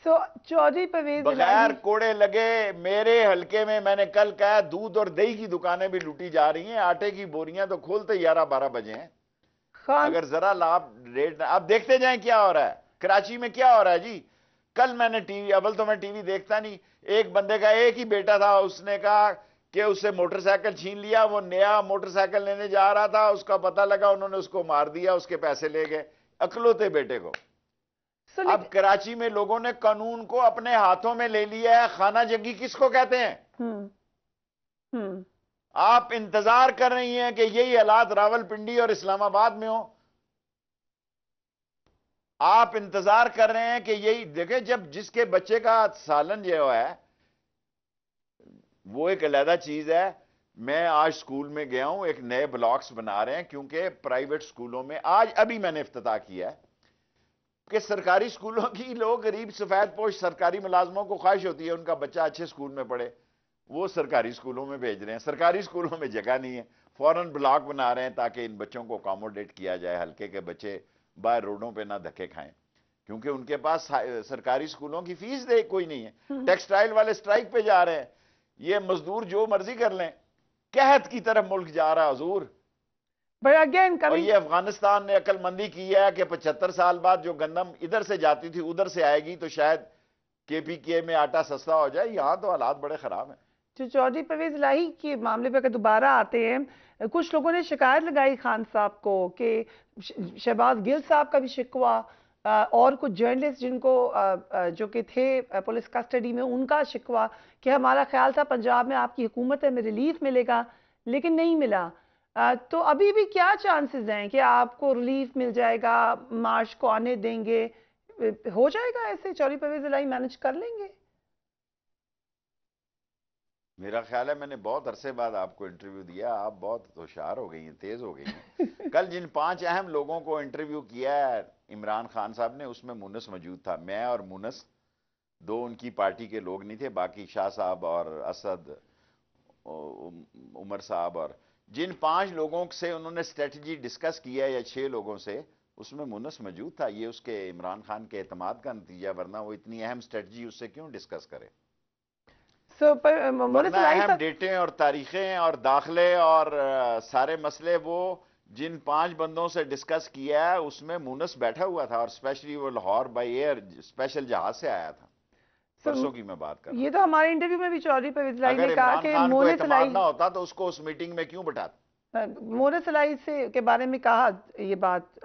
چودھری پرویز بغیر کوڑے لگے میرے حلقے میں نے کل کہا دودھ اور دہی کی دکانیں بھی لوٹی جا رہی ہیں, آٹے کی بوریاں تو کھولتے 11-12 بجے ہیں. اگر ذرا لاب ریٹ آپ دیکھتے جائیں کیا ہو رہا ہے کراچی میں, کیا ہو رہا ہے جی. کل میں نے ٹی وی, اول تو میں ٹی وی دیکھتا نہیں, ایک بندے کا ایک ہی بیٹا تھا, اس نے کہا کہ اس سے موٹر سائیکل چھین لیا, وہ نیا موٹر سائیکل لینے جا رہا تھا, اس کا پتہ لگا انہوں نے اس کو مار دیا, اس کے پیسے لے گئے, اکلوتے بیٹے کو. اب کراچی میں لوگوں نے قانون کو اپنے ہاتھوں میں لے لیا ہے. خانہ جنگی کس کو کہتے ہیں؟ آپ انتظار کر رہی ہیں کہ یہی حالات راولپنڈی اور اسلام آباد میں ہوں. آپ انتظار کر رہے ہیں کہ یہی دیکھیں, جب جس کے بچے کا سالن جو ہے وہ ایک علیحدہ چیز ہے. میں آج سکول میں گیا ہوں, ایک نئے بلاکس بنا رہے ہیں, کیونکہ پرائیویٹ سکولوں میں ابھی میں نے افتتاح کیا ہے کہ سرکاری سکولوں کی لوگ غریب سفید پوش سرکاری ملازموں کو خواہش ہوتی ہے ان کا بچہ اچھے سکول میں پڑھے, وہ سرکاری سکولوں میں بھیج رہے ہیں. سرکاری سکولوں میں جگہ نہیں ہے, فوراً بلاک بنا رہے ہیں تاکہ ان بچوں کو اکاموڈیٹ کیا جائے, حلقے کے بچے باہر روڈوں پہ نہ دھکے کھائیں, کیونکہ ان کے پاس سرکاری سکولوں کی فیس دے کوئی نہیں ہے. ٹیکسٹائل والے سٹرائک پہ جا رہے ہیں, یہ مزدور جو مرضی کر لیں, قحط کی طرف ملک جا رہا حضور. اور یہ افغانستان نے عقل مندی کی ہے کہ 75 سال بعد جو گندم ادھر سے جاتی تھی ادھر سے آئے گی تو شاید کے پی کے میں آٹا سستا ہو جائے. یہاں تو حالات بڑے خراب ہیں. جو چودھری پرویز الہی کے معاملے پہ اگر دوبارہ آتے ہیں, کچھ لوگوں نے شکایت لگائی خان صاحب کو کہ شہباز گل صاحب کا بھی شکوہ, اور کچھ جرنلسٹ جن کو جو کہ تھے پولیس کسٹڈی میں, ان کا شکوہ کہ ہمارا خیال تھا پنجاب میں آپ کی حکومت ہے میں ریلیف ملے گا, لیکن نہیں ملا. تو ابھی بھی کیا چانسز ہیں کہ آپ کو ریلیف مل جائے گا, مارچ کو آنے دیں گے, ہو جائے گا ایسے؟ چودھری پرویز الہی مینج کر لیں گے؟ میرا خیال ہے میں نے بہت عرصے بعد آپ کو انٹرویو دیا، آپ بہت ہوشیار ہو گئی ہیں، تیز ہو گئی ہیں۔ کل جن 5 اہم لوگوں کو انٹرویو کیا ہے عمران خان صاحب نے، اس میں مونس موجود تھا، میں اور مونس، 2 ان کی پارٹی کے لوگ نہیں تھے، باقی شاہ صاحب اور اسد، عمر صاحب، اور جن 5 لوگوں سے انہوں نے اسٹریٹجی ڈسکس کیا یا 6 لوگوں سے، اس میں مونس موجود تھا۔ یہ اس کے عمران خان کے اعتماد کا نتیجہ، ورنہ وہ اتنی اہم اسٹریٹجی اس سے کیوں ڈسکس کرے؟ مونس ورنہ الہی اہم صاحب، ڈیٹیں اور تاریخیں اور داخلے اور سارے مسئلے وہ جن 5 بندوں سے ڈسکس کیا ہے، اس میں مونس بیٹھا ہوا تھا، اور اسپیشلی وہ لاہور بائی ایئر اسپیشل جہاز سے آیا تھا، پرسوں کی میں بات کر رہا یہ ہوں۔ تو ہمارے انٹرویو میں بھی چودھری پرویز الہی نے اگر کہا عمران کہ خان کو مونس اعتماد الہی، نہ ہوتا تو اس کو اس میٹنگ میں کیوں بٹھاتا؟ مونس الہی سے کے بارے میں کہا یہ بات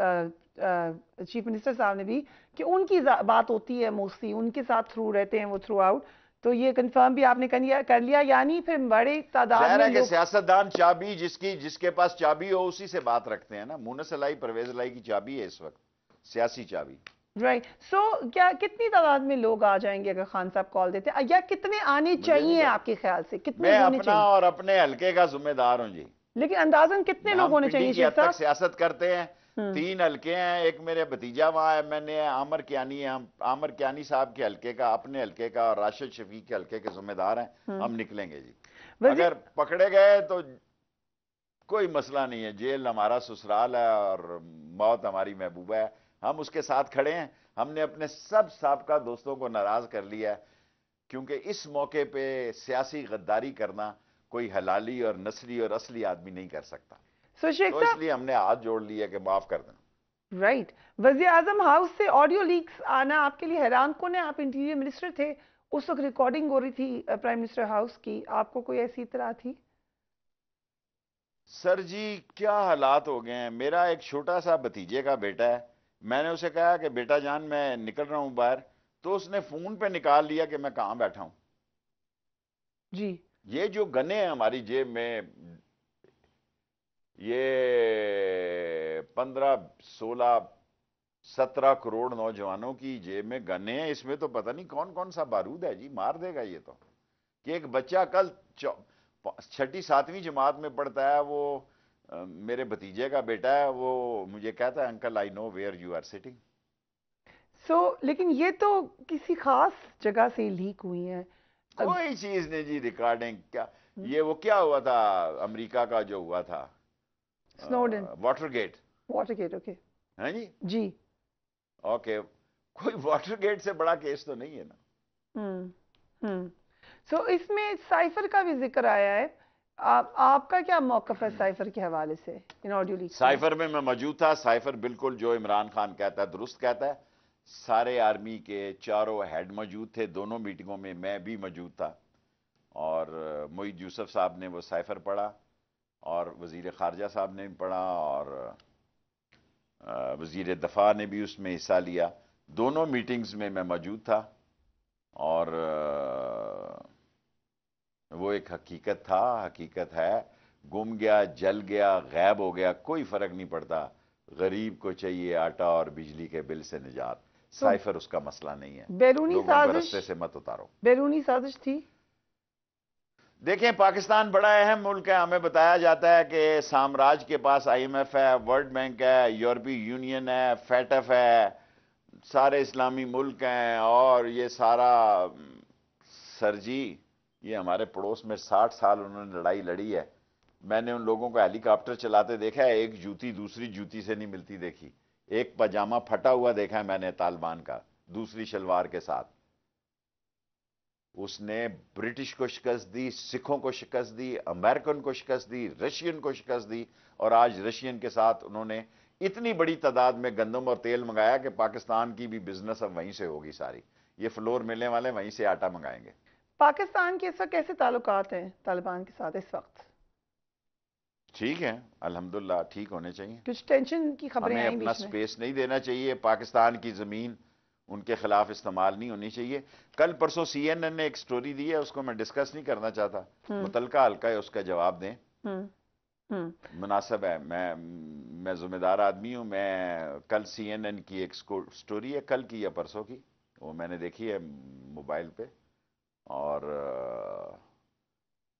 چیف منسٹر صاحب نے بھی، کہ ان کی بات ہوتی ہے موسٹلی، ان کے ساتھ تھرو رہتے ہیں وہ تھرو آؤٹ، تو یہ کنفرم بھی آپ نے کر لیا، یعنی پھر بڑے تعداد ظاہر میں ہے کہ لوگ۔ سیاستدان چابی جس کے پاس چابی ہو اسی سے بات رکھتے ہیں نا۔ مونس الہی پرویز الہی کی چابی ہے اس وقت، سیاسی چابی۔ رائٹ، سو کیا کتنی تعداد میں لوگ آ جائیں گے اگر خان صاحب کال دیتے ہیں، یا کتنے آنے مجھے نہیں چاہیے پتا، آپ کے خیال سے، کتنے میں ہونے اپنا چاہیے؟ اور اپنے حلقے کا ذمہ دار ہوں جی۔ لیکن اندازاً کتنے لوگ ہم ہونے پنڈی چاہیے کی شیخ حد تک صاحب؟ سیاست کرتے ہیں، 3 حلقے ہیں، ایک میرے بھتیجا وہاں ہے، میں نے عامر کیانی ہے، ہم عامر کیانی صاحب کے حلقے کا، اپنے حلقے کا، اور راشد شفیق کے حلقے کے ذمہ دار ہیں، ہم نکلیں گے جی۔ وزیر اگر پکڑے گئے تو کوئی مسئلہ نہیں ہے، جیل ہمارا سسرال ہے اور موت ہماری محبوبہ ہے، ہم اس کے ساتھ کھڑے ہیں۔ ہم نے اپنے سب سابقہ دوستوں کو ناراض کر لیا ہے، کیونکہ اس موقع پہ سیاسی غداری کرنا کوئی حلالی اور نسلی اور اصلی آدمی نہیں کر سکتا، سو شیخ تو اس صاحب، لیے ہم نے ہاتھ جوڑ لیا کہ معاف کر دیں۔ رائٹ، وزیر اعظم ہاؤس سے آڈیو لیکس آنا آپ کے لیے حیران کن ہے؟ آپ انٹیریئر منسٹر تھے، اس وقت ریکارڈنگ ہو رہی تھی پرائم منسٹر ہاؤس کی، آپ کو کوئی ایسی اطلاع تھی؟ سر جی کیا حالات ہو گئے ہیں، میرا ایک چھوٹا سا بھتیجے کا بیٹا ہے، میں نے اسے کہا کہ بیٹا جان میں نکل رہا ہوں باہر، تو اس نے فون پہ نکال لیا کہ میں کہاں بیٹھا ہوں۔ جی، یہ جو گنے ہیں ہماری جیب میں، یہ 15 16 17 کروڑ نوجوانوں کی جیب میں گنے ہیں، اس میں تو پتہ نہیں کون کون سا بارود ہے جی، مار دے گا یہ تو۔ کہ ایک بچہ کل 6ٹھی 7ویں جماعت میں پڑھتا ہے، وہ میرے بھتیجے کا بیٹا ہے، وہ مجھے کہتا ہے uncle I know where you are sitting. So لیکن یہ تو کسی خاص جگہ سے لیک ہوئی ہیں۔ کوئی چیز نہیں جی، ریکارڈنگ کیا، یہ وہ کیا ہوا تھا امریکہ کا جو ہوا تھا Snowden, Watergate, Watergate, okay, ہیں جی، جی، اوکے، کوئی واٹر گیٹ سے بڑا کیس تو نہیں ہے نا۔ سو اس میں سائفر کا بھی ذکر آیا ہے، آپ کا کیا موقف ہے سائفر کے حوالے سے ان آڈیو لیکس میں؟ سائفر میں موجود تھا، سائفر بالکل جو عمران خان کہتا ہے درست کہتا ہے، سارے آرمی کے 4 ہیڈ موجود تھے، دونوں میٹنگوں میں بھی موجود تھا، اور معید یوسف صاحب نے وہ سائفر پڑھا، اور وزیر خارجہ صاحب نے بھی پڑھا، اور وزیر دفاع نے بھی اس میں حصہ لیا، دونوں میٹنگز میں موجود تھا، اور وہ ایک حقیقت تھا، حقیقت ہے، گم گیا، جل گیا، غائب ہو گیا، کوئی فرق نہیں پڑتا، غریب کو چاہیے آٹا اور بجلی کے بل سے نجات، سائفر اس کا مسئلہ نہیں ہے، بیرونی لوگوں کو سازش، رستے سے مت اتارو۔ بیرونی سازش تھی؟ دیکھیں پاکستان بڑا اہم ملک ہے، ہمیں بتایا جاتا ہے کہ سامراج کے پاس آئی ایم ایف ہے، ورلڈ بینک ہے، یورپی یونین ہے، فیٹف ہے، سارے اسلامی ملک ہیں، اور یہ سارا سر جی یہ ہمارے پڑوس میں 60 سال انہوں نے لڑائی لڑی ہے، میں نے ان لوگوں کو ہیلی کاپٹر چلاتے دیکھا ہے، ایک جوتی دوسری جوتی سے نہیں ملتی دیکھی، ایک پاجامہ پھٹا ہوا دیکھا ہے میں نے طالبان کا دوسری شلوار کے ساتھ۔ اس نے برٹش کو شکست دی، سکھوں کو شکست دی، امریکن کو شکست دی، رشین کو شکست دی، اور آج رشین کے ساتھ انہوں نے اتنی بڑی تعداد میں گندم اور تیل منگایا کہ پاکستان کی بھی بزنس اب وہیں سے ہوگی ساری، یہ فلور ملنے والے وہیں سے آٹا منگائیں گے۔ پاکستان کے اس وقت کیسے تعلقات ہیں طالبان کے ساتھ اس وقت؟ ٹھیک ہے الحمدللہ، ٹھیک ہونے چاہیے، کچھ ٹینشن کی خبریں ہمیں آئیں اپنا بیچ میں؟ سپیس نہیں دینا چاہیے، پاکستان کی زمین ان کے خلاف استعمال نہیں ہونی چاہیے۔ کل پرسوں سی این این نے ایک سٹوری دی ہے، اس کو میں ڈسکس نہیں کرنا چاہتا، متعلقہ حلقہ ہے اس کا جواب دیں، مناسب ہے، میں ذمہ دار آدمی ہوں، میں کل سی این این کی ایک سٹوری ہے، کل کی یا پرسوں کی، وہ میں نے دیکھی ہے موبائل پہ، اور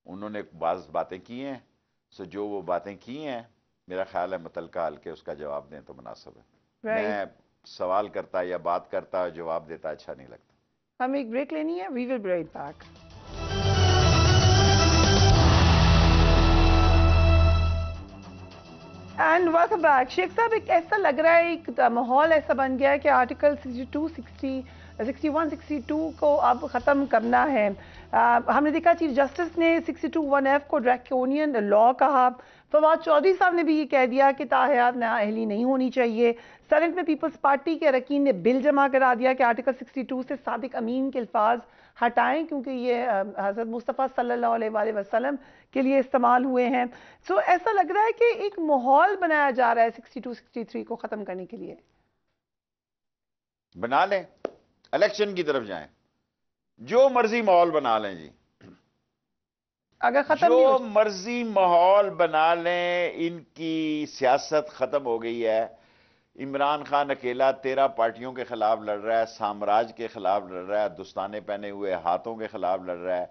انہوں نے بعض باتیں کی ہیں، سو جو وہ باتیں کی ہیں میرا خیال ہے متعلقہ حلقے اس کا جواب دیں تو مناسب ہے۔ میں سوال کرتا یا بات کرتا جواب دیتا اچھا نہیں لگتا۔ ہمیں ایک بریک لینی ہے، we will be right back. And welcome back. Sheikh صاحب، ایک ایسا لگ رہا ہے، ایک ماحول ایسا بن گیا ہے کہ آرٹیکل 61 62 کو اب ختم کرنا ہے۔ ہم نے دیکھا چیف جسٹس نے 62(1)(f) کو ڈریکونین لا کہا۔ فواد چودھری صاحب نے بھی یہ کہہ دیا کہ تاحیات نااہلی نہیں ہونی چاہیے۔ سینٹ میں پیپلز پارٹی کے اراکین نے بل جمع کرا دیا کہ آرٹیکل 62 سے صادق امین کے الفاظ ہٹائیں، کیونکہ یہ حضرت مصطفیٰ صلی اللہ علیہ وآلہ وسلم کے لیے استعمال ہوئے ہیں۔ سو ایسا لگ رہا ہے کہ ایک ماحول بنایا جا رہا ہے 62 63 کو ختم کرنے کے لیے۔ بنا لیں، الیکشن کی طرف جائیں، جو مرضی ماحول بنا لیں جی، اگر ختم جو مرضی ماحول بنا لیں، ان کی سیاست ختم ہو گئی ہے۔ عمران خان اکیلا 13 پارٹیوں کے خلاف لڑ رہا ہے، سامراج کے خلاف لڑ رہا ہے، دستانے پہنے ہوئے ہاتھوں کے خلاف لڑ رہا ہے،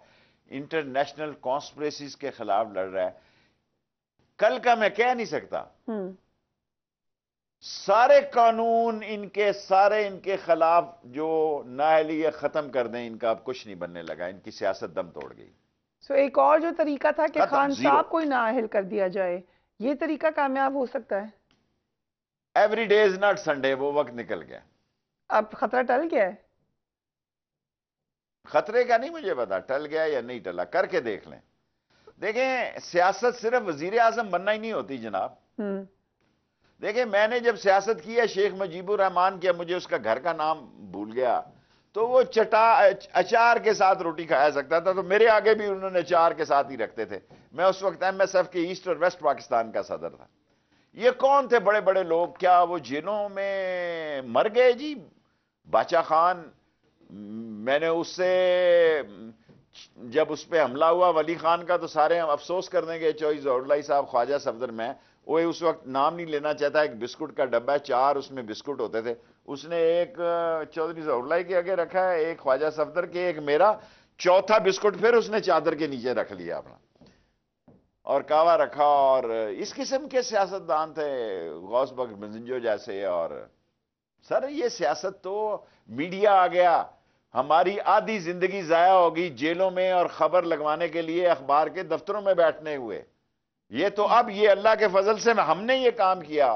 انٹرنیشنل کانسپریسیز کے خلاف لڑ رہا ہے۔ کل کا میں کہہ نہیں سکتا، سارے قانون ان کے خلاف جو نااہلی ختم کر دیں، ان کا اب کچھ نہیں بننے لگا، ان کی سیاست دم توڑ گئی۔ سو ایک اور جو طریقہ تھا کہ ختم، خان زیرو۔ صاحب کو ہی نااہل کر دیا جائے، یہ طریقہ کامیاب ہو سکتا ہے؟ Every day is not Sunday, وہ وقت نکل گیا۔ اب خطرہ ٹل گیا ہے؟ خطرے کا نہیں مجھے پتا ٹل گیا یا نہیں ٹلا، کر کے دیکھ لیں۔ دیکھیں، سیاست صرف وزیر اعظم بننا ہی نہیں ہوتی جناب۔ دیکھیں، میں نے جب سیاست کی ہے شیخ مجیب الرحمان کی، مجھے اس کا گھر کا نام بھول گیا، تو وہ اچار کے ساتھ روٹی کھایا سکتا تھا، تو میرے آگے بھی انہوں نے اچار کے ساتھ ہی رکھتے تھے۔ میں اس وقت MSF کے ایسٹ اور ویسٹ پاکستان کا صدر تھا۔ یہ کون تھے بڑے بڑے لوگ؟ کیا وہ جیلوں میں مر گئے جی؟ باچا خان، میں نے اس سے جب اس پہ حملہ ہوا ولی خان کا، تو سارے ہم افسوس کرنے گئے، چوہدری ظہور اللہ صاحب، خواجہ صفدر، میں وہ اس وقت نام نہیں لینا چاہتا، ایک بسکٹ کا ڈبہ ہے، 4 اس میں بسکٹ ہوتے تھے، اس نے ایک چوہدری ظہور اللہ کے آگے رکھا ہے، ایک خواجہ صفدر کے، ایک میرا، چوتھا بسکٹ پھر اس نے چادر کے نیچے رکھ لیا اپنا، اور کعوہ رکھا۔ اور اس قسم کے سیاستدان تھے، غوث بخش مزنجو جیسے۔ اور سر، یہ سیاست تو میڈیا آ گیا، ہماری آدھی زندگی ضائع ہوگی جیلوں میں اور خبر لگوانے کے لیے اخبار کے دفتروں میں بیٹھنے ہوئے۔ یہ تو اب یہ اللہ کے فضل سے ہم نے یہ کام کیا،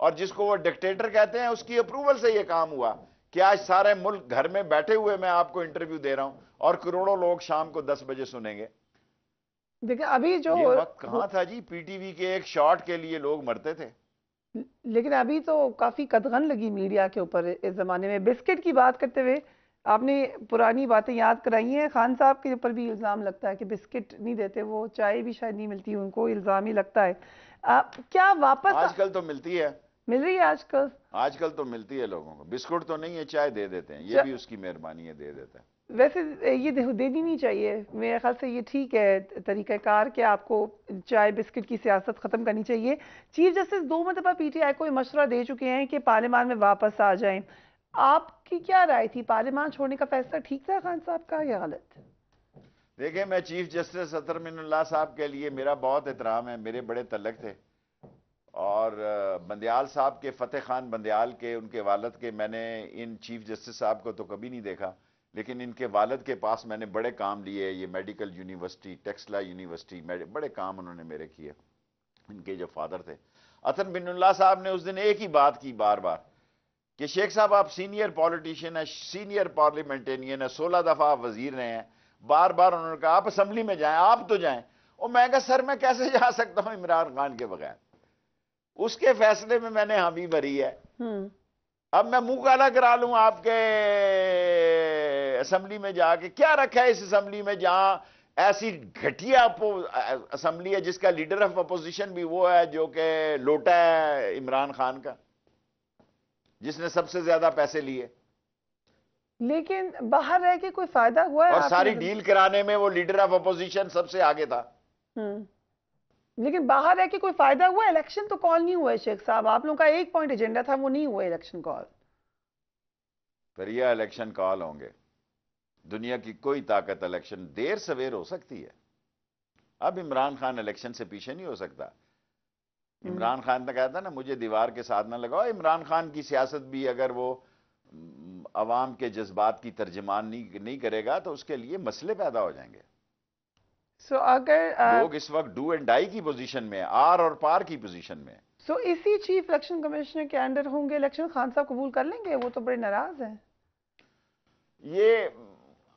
اور جس کو وہ ڈکٹیٹر کہتے ہیں، اس کی اپروول سے یہ کام ہوا کہ آج سارے ملک گھر میں بیٹھے ہوئے میں آپ کو انٹرویو دے رہا ہوں، اور کروڑوں لوگ شام کو 10 بجے سنیں گے۔ دیکھیں ابھی جو یہ وقت کہاں تھا جی؟ PTV کے ایک شارٹ کے لیے لوگ مرتے تھے۔ لیکن ابھی تو کافی قدغن لگی میڈیا کے اوپر اس زمانے میں۔ بسکٹ کی بات کرتے ہوئے آپ نے پرانی باتیں یاد کرائی ہیں، خان صاحب کے اوپر بھی الزام لگتا ہے کہ بسکٹ نہیں دیتے، وہ چائے بھی شاید نہیں ملتی ان کو، الزام ہی لگتا ہے۔ کیا واپس آج کل تو ملتی ہے، مل رہی ہے؟ آج کل تو ملتی ہے لوگوں کو، بسکٹ تو نہیں ہے، چائے دے دیتے ہیں، یہ بھی اس کی مہربانی ہے، دے دیتا ہے۔ ویسے یہ دینی نہیں چاہیے، میرے خیال سے یہ ٹھیک ہے طریقہ کار کہ آپ کو چائے بسکٹ کی سیاست ختم کرنی چاہیے۔ چیف جسٹس 2 مرتبہ PTI کو یہ مشورہ دے چکے ہیں کہ پارلیمان میں واپس آ جائیں۔ آپ کی کیا رائے تھی؟ پارلیمان چھوڑنے کا فیصلہ ٹھیک تھا خان صاحب کا یا غلط؟ دیکھیں، میں چیف جسٹس اطہر من اللہ صاحب کے لیے میرا بہت احترام ہے، میرے بڑے تعلق تھے، اور بندیال صاحب کے، فتح خان بندیال کے، ان کے والد کے، میں نے ان چیف جسٹس صاحب کو تو کبھی نہیں دیکھا، لیکن ان کے والد کے پاس میں نے بڑے کام لیے، یہ میڈیکل یونیورسٹی، ٹیکسلا یونیورسٹی، بڑے کام انہوں نے میرے کیے، ان کے جو فادر تھے۔ اطہر بن اللہ صاحب نے اس دن ایک ہی بات کی بار بار کہ شیخ صاحب آپ سینئر پولیٹیشین ہیں، سینئر پارلیمنٹرین ہیں، 16 دفعہ آپ وزیر رہے ہیں، بار بار انہوں نے کہا آپ اسمبلی میں جائیں، آپ تو جائیں۔ اور میں کہا سر میں کیسے جا سکتا ہوں عمران خان کے بغیر؟ اس کے فیصلے میں نے حامی بھری ہے۔ اب میں منہ کالا کرا لوں آپ کے اسمبلی میں جا کے؟ کیا رکھا ہے اس اسمبلی میں جہاں ایسی گھٹیا اسمبلی ہے جس کا لیڈر آف اپوزیشن بھی وہ ہے جو کہ لوٹا ہے عمران خان کا، جس نے سب سے زیادہ پیسے لیے؟ لیکن باہر رہ کے کوئی فائدہ ہوا ہے؟ اور ساری ڈیل کرانے میں وہ لیڈر آف اپوزیشن سب سے آگے تھا۔ لیکن باہر رہ کے کوئی فائدہ ہوا؟ الیکشن تو کال نہیں ہوا ہے شیخ صاحب، آپ لوگوں کا ایک پوائنٹ ایجنڈا تھا، وہ نہیں ہوا الیکشن کال۔ پھر یہ الیکشن کال ہوں گے؟ دنیا کی کوئی طاقت الیکشن دیر سویر ہو سکتی ہے، اب عمران خان الیکشن سے پیچھے نہیں ہو سکتا. عمران خان نے کہا تھا نا مجھے دیوار کے ساتھ نہ لگاؤ. عمران خان کی سیاست بھی اگر وہ عوام کے جذبات کی ترجمان نہیں کرے گا تو اس کے لیے مسئلے پیدا ہو جائیں گے. سو اگر لوگ اس وقت ڈو اینڈ ڈائی کی پوزیشن میں, آر اور پار کی پوزیشن میں. سو اسی چیف الیکشن کمشنر کے انڈر ہوں گے الیکشن. خان صاحب قبول کر لیں گے؟ وہ تو بڑے ناراض ہیں. یہ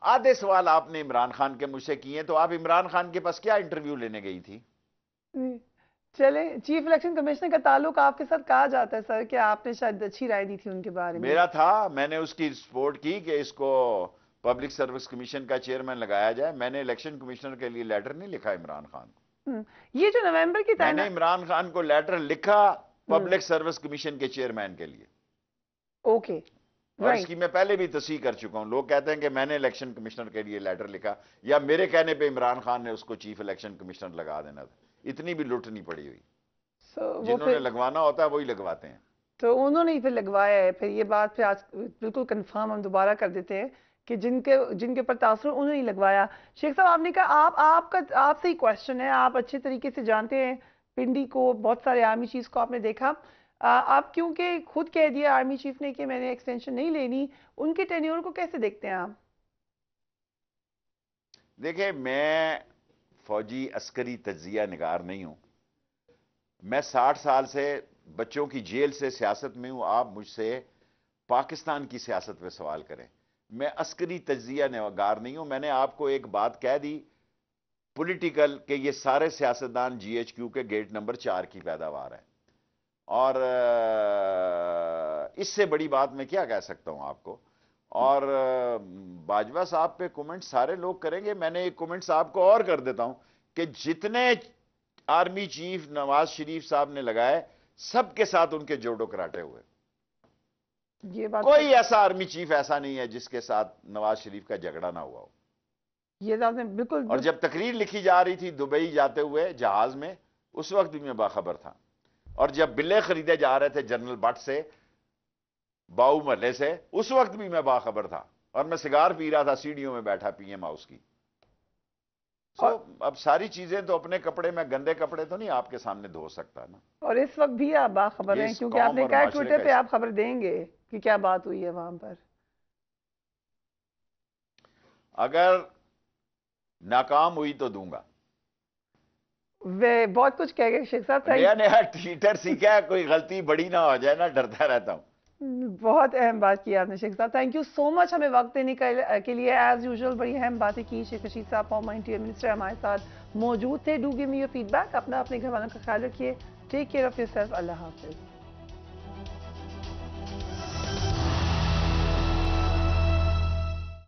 آدھے سوال آپ نے عمران خان کے مجھ سے کیے, تو آپ عمران خان کے پاس کیا انٹرویو لینے گئی تھی؟ چلیں, چیف الیکشن کمشنر کا تعلق آپ کے ساتھ کہا جاتا ہے سر کہ آپ نے شاید اچھی رائے دی تھی ان کے بارے میں. میرا تھا, میں نے اس کی سپورٹ کی کہ اس کو پبلک سروس کمیشن کا چیئرمین لگایا جائے. میں نے الیکشن کمشنر کے لیے لیٹر نہیں لکھا عمران خان کو. یہ جو نومبر کی میں نے عمران خان کو لیٹر لکھا پبلک سروس کمیشن کے چیئرمین کے لیے. اوکے, اور اس کی میں پہلے بھی تصحیح کر چکا ہوں. لوگ کہتے ہیں کہ میں نے الیکشن کمشنر کے لیے لیٹر لکھا, یا میرے کہنے پہ عمران خان نے اس کو چیف الیکشن کمشنر لگا دینا تھا. اتنی بھی لٹ نہیں پڑی ہوئی. جنہوں نے لگوانا ہوتا ہے وہی لگواتے ہیں. تو انہوں نے ہی پھر لگوایا ہے. پھر یہ بات پھر آج بالکل کنفرم ہم دوبارہ کر دیتے ہیں کہ جن کے اوپر تاثر انہوں نے لگوایا. شیخ صاحب آپ نے کہا آپ سے ہی کوشچن ہے, آپ اچھے طریقے سے جانتے ہیں پنڈی کو, بہت سارے آرمی چیف کو آپ نے دیکھا. آپ کیونکہ خود کہہ دیا آرمی چیف نے کہ میں نے ایکسٹینشن نہیں لینی, ان کے ٹینیور کو کیسے دیکھتے ہیں آپ؟ دیکھیں, میں فوجی عسکری تجزیہ نگار نہیں ہوں. میں 60 سال سے بچوں کی جیل سے سیاست میں ہوں. آپ مجھ سے پاکستان کی سیاست پہ سوال کریں. میں عسکری تجزیہ نگار نہیں ہوں. میں نے آپ کو ایک بات کہہ دی پولیٹیکل کہ یہ سارے سیاستدان جی ایچ کیو کے گیٹ نمبر 4 کی پیداوار ہے, اور اس سے بڑی بات میں کیا کہہ سکتا ہوں آپ کو. اور باجوہ صاحب پہ کومنٹ سارے لوگ کریں گے. میں نے ایک کومنٹ صاحب کو اور کر دیتا ہوں کہ جتنے آرمی چیف نواز شریف صاحب نے لگائے سب کے ساتھ ان کے جوڑو کراٹے ہوئے. یہ بات کوئی ایسا آرمی چیف ایسا نہیں ہے جس کے ساتھ نواز شریف کا جھگڑا نہ ہوا ہو. یہ بات میں بالکل. اور جب تقریر لکھی جا رہی تھی دبئی جاتے ہوئے جہاز میں, اس وقت بھی میں باخبر تھا. اور جب بلے خریدے جا رہے تھے جنرل بٹ سے, باؤ محلے سے, اس وقت بھی میں باخبر تھا. اور میں سگار پی رہا تھا سیڑھیوں میں بیٹھا پی ایم ہاؤس کی. اب ساری چیزیں تو اپنے کپڑے میں, گندے کپڑے تو نہیں آپ کے سامنے دھو سکتا نا. اور اس وقت بھی آپ باخبر ہیں کیونکہ آپ نے کہا ٹویٹر پہ آپ خبر دیں گے کہ کیا بات ہوئی ہے وہاں پر. اگر ناکام ہوئی تو دوں گا. بہت کچھ کہہ گئے شیخ صاحب. نیا ٹویٹر سیکھا ہے, کوئی غلطی بڑی نہ ہو جائے نا, ڈرتا رہتا ہوں. بہت اہم بات کی آپ نے شیخ صاحب. تھینک یو سو مچ ہمیں وقت دینے کے لیے. ایز یوزول بڑی اہم باتیں کی. شیخ رشید صاحب فارمر انٹیریئر منسٹر ہمارے ساتھ موجود تھے. Do give me your feedback. اپنا اپنے گھر والوں کا خیال رکھیے. Take care of yourself. اللہ حافظ.